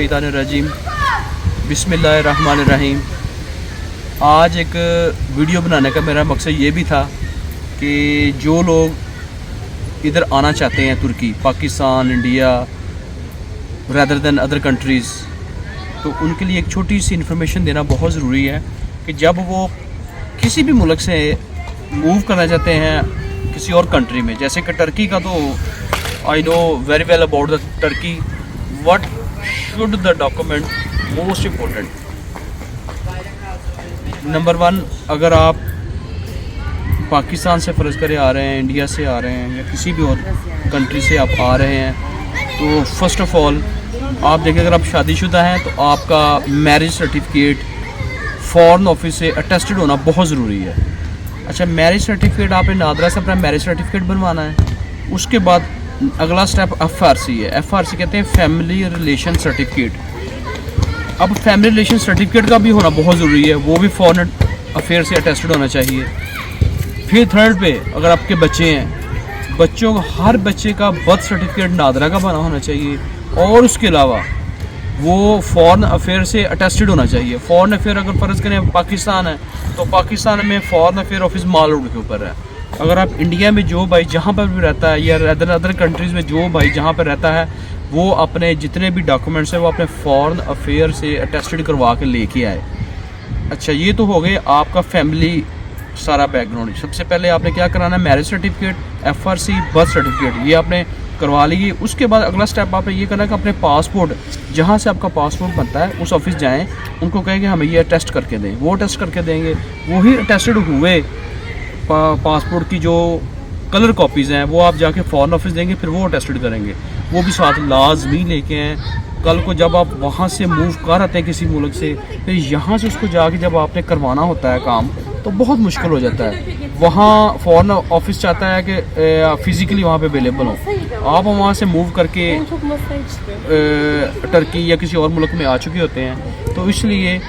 मिनशैतानिर्रजीम बिस्मिल्लाहिर्रहमानिर्रहीम। आज एक वीडियो बनाने का मेरा मकसद ये भी था कि जो लोग इधर आना चाहते हैं, तुर्की, Pakistan, India, rather than other countries, तो उनके लिए एक छोटी सी इन्फॉर्मेशन देना बहुत ज़रूरी है कि जब वो किसी भी मुल्क से मूव करना चाहते हैं किसी और कंट्री में, जैसे कि टर्की का, तो I know very well about the Turkey, what should the document most important. Number 1, अगर आप पाकिस्तान से फ़र्ज़ करें आ रहे हैं, इंडिया से आ रहे हैं, या किसी भी और कंट्री से आप आ रहे हैं, तो फ़र्स्ट ऑफ़ ऑल आप देखें, अगर आप शादीशुदा हैं तो आपका मैरिज सर्टिफिकेट फॉरेन ऑफिस से अटेस्टेड होना बहुत ज़रूरी है। अच्छा, मैरिज सर्टिफिकेट आपने नादरा से अपना मैरिज सर्टिफिकेट बनवाना है। उसके बाद अगला स्टेप FRC है। FRC कहते हैं फैमिली रिलेशन सर्टिफिकेट। अब फैमिली रिलेशन सर्टिफिकेट का भी होना बहुत ज़रूरी है, वो भी फॉरेन अफेयर से अटेस्टेड होना चाहिए। फिर थर्ड पे, अगर आपके बच्चे हैं, बच्चों को, हर बच्चे का बर्थ सर्टिफिकेट नादरा का बना होना चाहिए, और उसके अलावा वो फॉरेन अफेयर से अटेस्टेड होना चाहिए। फॉरेन अफेयर अगर फ़र्ज़ करें पाकिस्तान है तो पाकिस्तान में फॉरेन अफेयर ऑफिस माल रोड के ऊपर है। अगर आप इंडिया में जो भाई जहाँ पर भी रहता है, या अदर कंट्रीज़ में जो भाई जहाँ पर रहता है, वो अपने जितने भी डॉक्यूमेंट्स हैं वो अपने फॉरेन अफेयर से अटेस्टेड करवा के लेके आए। अच्छा, ये तो हो गए आपका फैमिली सारा बैकग्राउंड। सबसे पहले आपने क्या कराना है, marriage certificate, FRC, birth certificate, ये आपने करवा लीजिए। उसके बाद अगला स्टेप आपने ये करना है कि अपने पासपोर्ट, जहाँ से आपका पासपोर्ट बनता है उस ऑफिस जाएं, उनको कहें कि हमें ये टेस्ट करके दें, वो टेस्ट करके देंगे। वही अटेस्टेड हुए पासपोर्ट की जो कलर कॉपीज़ हैं वो आप जाके फॉरेन ऑफिस देंगे, फिर वो अटेस्टेड करेंगे, वो भी साथ लाजमी लेके आएँ। कल को जब आप वहाँ से मूव कर आते हैं किसी मुल्क से, फिर यहाँ से उसको जाके जब आपने करवाना होता है काम, तो बहुत मुश्किल हो जाता है। वहाँ फॉरेन ऑफिस चाहता है कि फ़िज़िकली वहाँ पे अवेलेबल हो, आप वहाँ से मूव करके टर्की या किसी और मुल्क में आ चुके होते हैं, तो इसलिए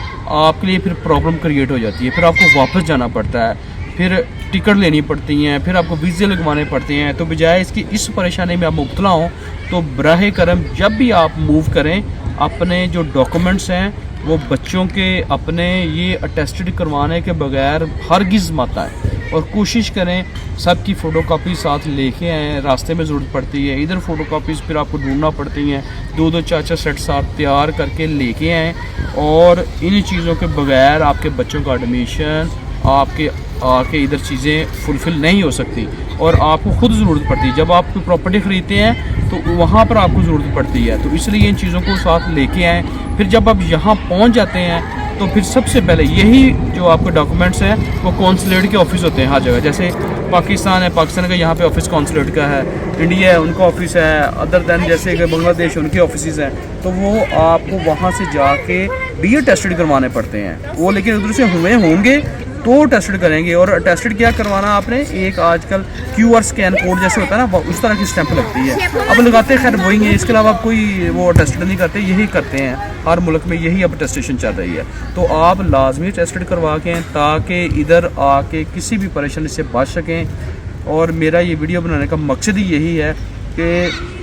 आपके लिए फिर प्रॉब्लम क्रिएट हो जाती है। फिर आपको वापस जाना पड़ता है, फिर टिकट लेनी पड़ती हैं, फिर आपको वीज़े लगवाने पड़ते हैं। तो बजाय इसकी इस परेशानी में आप मुब्तला हों, तो बराह करम जब भी आप मूव करें, अपने जो डॉक्यूमेंट्स हैं वो बच्चों के अपने ये अटेस्टेड करवाने के बगैर हरगिज़ मत आए, और कोशिश करें सबकी फ़ोटोकॉपी साथ लेके आएँ। रास्ते में ज़रूरत पड़ती है, इधर फ़ोटोकॉपीज़ फिर आपको ढूंढना पड़ती हैं, 2-2 4-4 सेट साथ तैयार करके लेके आएँ। और इन चीज़ों के बगैर आपके बच्चों का एडमिशन, आपके आके इधर चीज़ें फुलफ़िल नहीं हो सकती, और आपको ख़ुद ज़रूरत पड़ती है। जब आप कोई प्रॉपर्टी ख़रीदते हैं तो वहाँ पर आपको ज़रूरत पड़ती है, तो इसलिए इन चीज़ों को साथ लेके आएँ। फिर जब आप यहाँ पहुँच जाते हैं तो फिर सबसे पहले यही जो आपके डॉक्यूमेंट्स हैं वो कौंसलेट के ऑफिस होते हैं हर जगह। जैसे पाकिस्तान है, पाकिस्तान का यहाँ पे ऑफिस कौंसलेट का है, इंडिया है उनका ऑफिस है, अदर दैन जैसे कि बांग्लादेश उनके ऑफिस हैं, तो वो आपको वहाँ से जाके भी अटेस्टेड करवाने पड़ते हैं। वो लेकिन उधर से हुए होंगे तो टेस्टेड करेंगे। और टेस्टेड क्या करवाना आपने, एक आजकल QR स्कैन कोड जैसे होता है ना, उस तरह की स्टैंप लगती है, अब लगाते हैं, खैर वही है, इसके अलावा कोई वो टेस्टेड नहीं करते, यही करते हैं हर मुल्क में, यही अब टेस्टेशन चल रही है। तो आप लाजमी टेस्टेड करवा के ताकि इधर आके किसी भी परेशानी से बच सकें। और मेरा ये वीडियो बनाने का मकसद ही यही है कि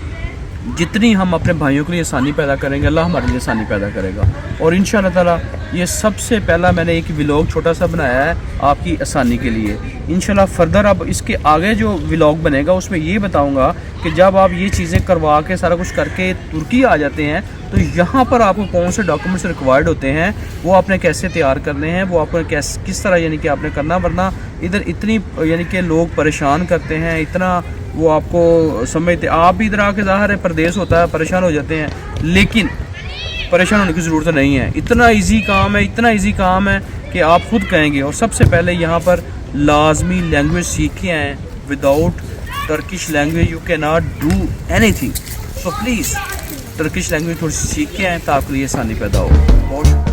जितनी हम अपने भाइयों के लिए आसानी पैदा करेंगे, अल्लाह हमारे लिए आसानी पैदा करेगा। और इंशाअल्लाह ताला ये सबसे पहला मैंने एक व्लॉग छोटा सा बनाया है आपकी आसानी के लिए। इंशाअल्लाह फर्दर अब इसके आगे जो व्लॉग बनेगा उसमें ये बताऊंगा कि जब आप ये चीज़ें करवा के सारा कुछ करके तुर्की आ जाते हैं, तो यहाँ पर आपको कौन से डॉक्यूमेंट्स रिक्वायर्ड होते हैं, वो आपने कैसे तैयार करने हैं, वो आपको किस तरह यानी कि आपने करना। वरना इधर इतनी यानी कि लोग परेशान करते हैं, इतना वो आपको समझते, आप भी इधर आके ज़ाहिर है परदेश होता है, परेशान हो जाते हैं, लेकिन परेशान होने की ज़रूरत नहीं है। इतना इजी काम है, इतना इजी काम है कि आप खुद कहेंगे। और सबसे पहले यहाँ पर लाजमी लैंग्वेज सीख के आएँ। Without Turkish language you can not do anything, so please Turkish language थोड़ी सी सीख के आएँ ताकि ये आसानी पैदा हो। बहुत